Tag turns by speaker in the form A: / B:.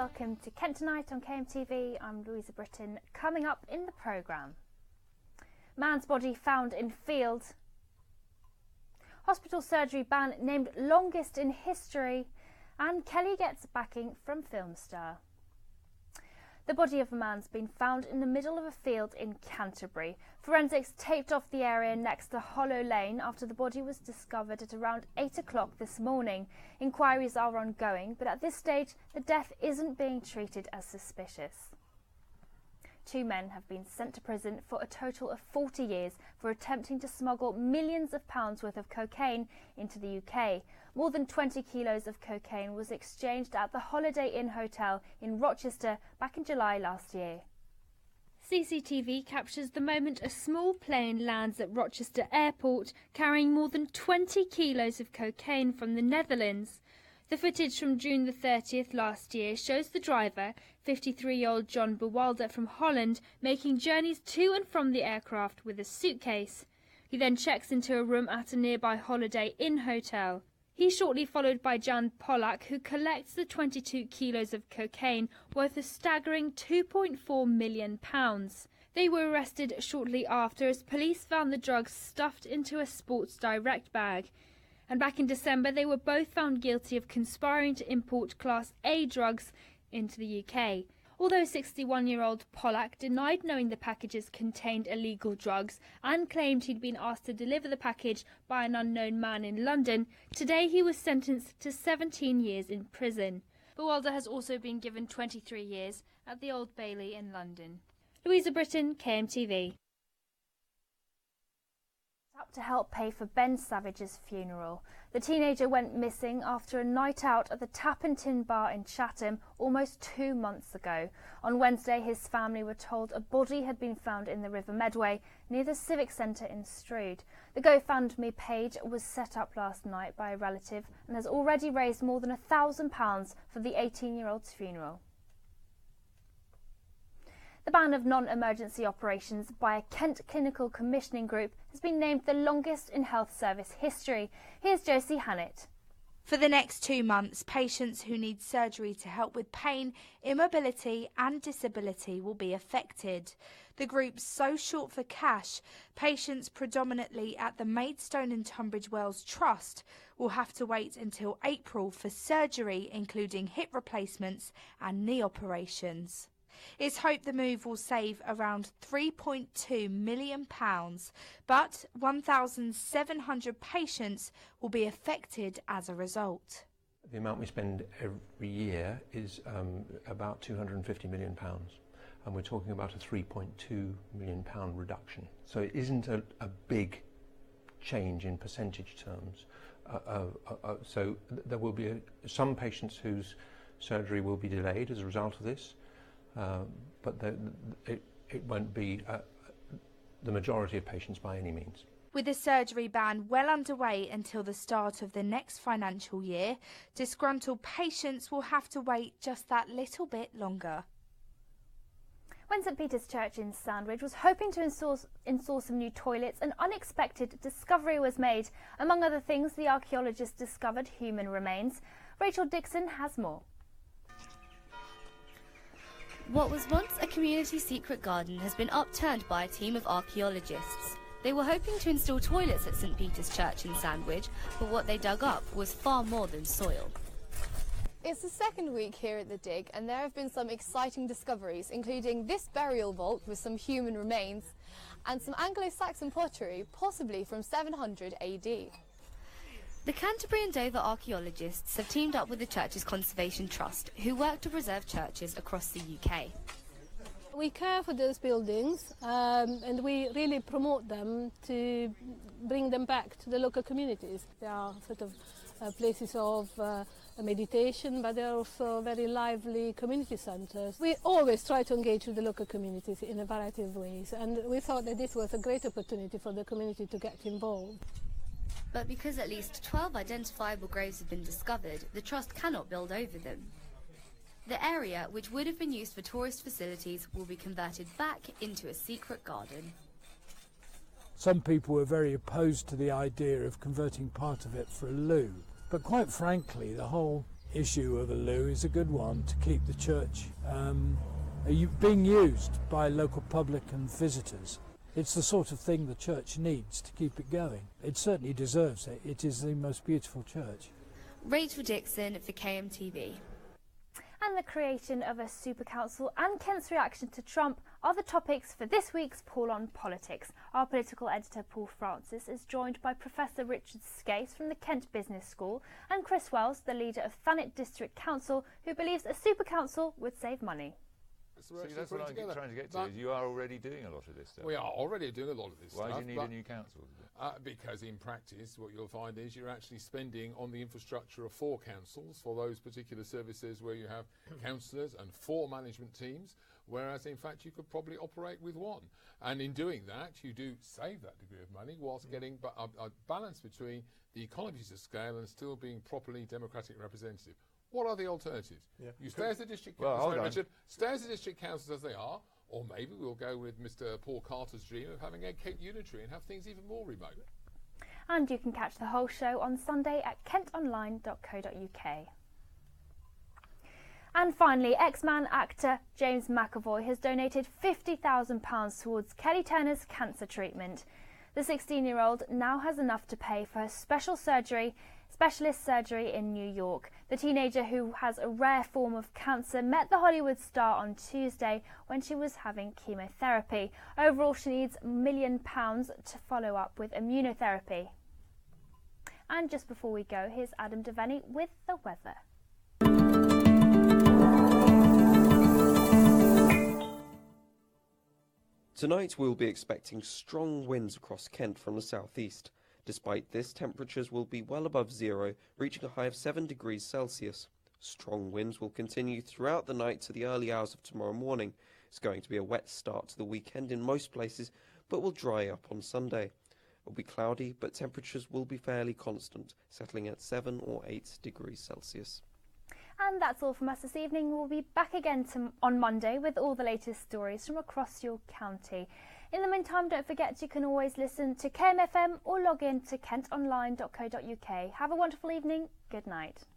A: welcome to Kent Tonight on KMTV. I'm Louisa Britton. Coming up in the programme, man's body found in field, hospital surgery ban named longest in history, and Kelly gets backing from film star. The body of a man's been found in the middle of a field in Canterbury. Forensics taped off the area next to Hollow Lane after the body was discovered at around 8 o'clock this morning. Inquiries are ongoing, but at this stage the death isn't being treated as suspicious. 2 men have been sent to prison for a total of 40 years for attempting to smuggle millions of pounds worth of cocaine into the UK. More than 20 kilos of cocaine was exchanged at the Holiday Inn Hotel in Rochester back in July last year. CCTV captures the moment a small plane lands at Rochester Airport carrying more than 20 kilos of cocaine from the Netherlands. The footage from June the 30th last year shows the driver, 53-year-old John Bewalder from Holland, making journeys to and from the aircraft with a suitcase. He then checks into a room at a nearby Holiday Inn hotel. He's shortly followed by Jan Pollack, who collects the 22 kilos of cocaine worth a staggering £2.4 million. They were arrested shortly after as police found the drugs stuffed into a Sports Direct bag. And back in December, they were both found guilty of conspiring to import Class A drugs into the UK. Although 61-year-old Pollack denied knowing the packages contained illegal drugs and claimed he'd been asked to deliver the package by an unknown man in London, today he was sentenced to 17 years in prison. Bewalder has also been given 23 years at the Old Bailey in London. Louisa Britton, KMTV. Up to help pay for Ben Savage's funeral. The teenager went missing after a night out at the Tap and Tin bar in Chatham almost 2 months ago. On Wednesday, his family were told a body had been found in the River Medway near the Civic Centre in Strood. The GoFundMe page was set up last night by a relative and has already raised more than £1,000 for the 18-year-old's funeral. The ban of non-emergency operations by a Kent Clinical Commissioning Group has been named the longest in health service history. Here's Josie Hannett.
B: For the next 2 months, patients who need surgery to help with pain, immobility and disability will be affected. The group's so short for cash, patients predominantly at the Maidstone and Tunbridge Wells Trust will have to wait until April for surgery, including hip replacements and knee operations. It's hoped the move will save around £3.2 million, but 1,700 patients will be affected as a result.
C: The amount we spend every year is about £250 million, and we're talking about a £3.2 million reduction. So it isn't a big change in percentage terms. So there will be some patients whose surgery will be delayed as a result of this. But it won't be the majority of patients by any means.
B: With the surgery ban well underway until the start of the next financial year, disgruntled patients will have to wait just that little bit longer.
A: When St Peter's Church in Sandwich was hoping to install some new toilets, an unexpected discovery was made. Among other things, the archaeologists discovered human remains. Rachel Dixon has more.
D: What was once a community secret garden has been upturned by a team of archaeologists. They were hoping to install toilets at St Peter's Church in Sandwich, but what they dug up was far more than soil.
E: It's the second week here at the dig, and there have been some exciting discoveries, including this burial vault with some human remains and some Anglo-Saxon pottery, possibly from 700 AD.
D: The Canterbury and Dover archaeologists have teamed up with the Churches Conservation Trust, who work to preserve churches across the UK.
F: We care for those buildings and we really promote them to bring them back to the local communities. They are sort of places of meditation, but they're also very lively community centres. We always try to engage with the local communities in a variety of ways, and we thought that this was a great opportunity for the community to get involved.
D: But because at least 12 identifiable graves have been discovered, the Trust cannot build over them. The area, which would have been used for tourist facilities, will be converted back into a secret garden.
G: Some people were very opposed to the idea of converting part of it for a loo, but quite frankly, the whole issue of a loo is a good one to keep the church being used by local public and visitors. It's the sort of thing the church needs to keep it going. It certainly deserves it. It is the most beautiful church.
D: Rachel Dixon for KMTV.
A: And the creation of a super council and Kent's reaction to Trump are the topics for this week's Paul on Politics. Our political editor Paul Francis is joined by Professor Richard Skase from the Kent Business School and Chris Wells, the leader of Thanet District Council, who believes a super council would save money.
H: So that's what I'm trying to get to. Is you are already doing a lot of this stuff.
I: We are already doing a lot of this stuff.
H: Why do you need a new council?
I: Because in practice, what you'll find is you're actually spending on the infrastructure of 4 councils for those particular services where you have councillors and 4 management teams, whereas in fact you could probably operate with 1. And in doing that, you do save that degree of money whilst getting a balance between the economies of scale and still being properly democratically representative. What are the alternatives? Yeah. You stay as the district council, stay as the district councils as they are, or maybe we'll go with Mr. Paul Carter's dream of having a Kent unitary and have things even more remote.
A: And you can catch the whole show on Sunday at kentonline.co.uk. And finally, X-Man actor James McAvoy has donated £50,000 towards Kelly Turner's cancer treatment. The 16-year-old now has enough to pay for her specialist surgery in New York. The teenager, who has a rare form of cancer, met the Hollywood star on Tuesday when she was having chemotherapy. Overall, she needs £1 million to follow up with immunotherapy. And just before we go, here's Adam Devaney with the weather.
J: Tonight we'll be expecting strong winds across Kent from the southeast. Despite this, temperatures will be well above zero, reaching a high of 7 degrees Celsius. Strong winds will continue throughout the night to the early hours of tomorrow morning. It's going to be a wet start to the weekend in most places, but will dry up on Sunday. It will be cloudy, but temperatures will be fairly constant, settling at 7 or 8 degrees Celsius.
A: And that's all from us this evening. We'll be back again on Monday with all the latest stories from across your county. In the meantime, don't forget you can always listen to KMFM or log in to kentonline.co.uk. Have a wonderful evening. Good night.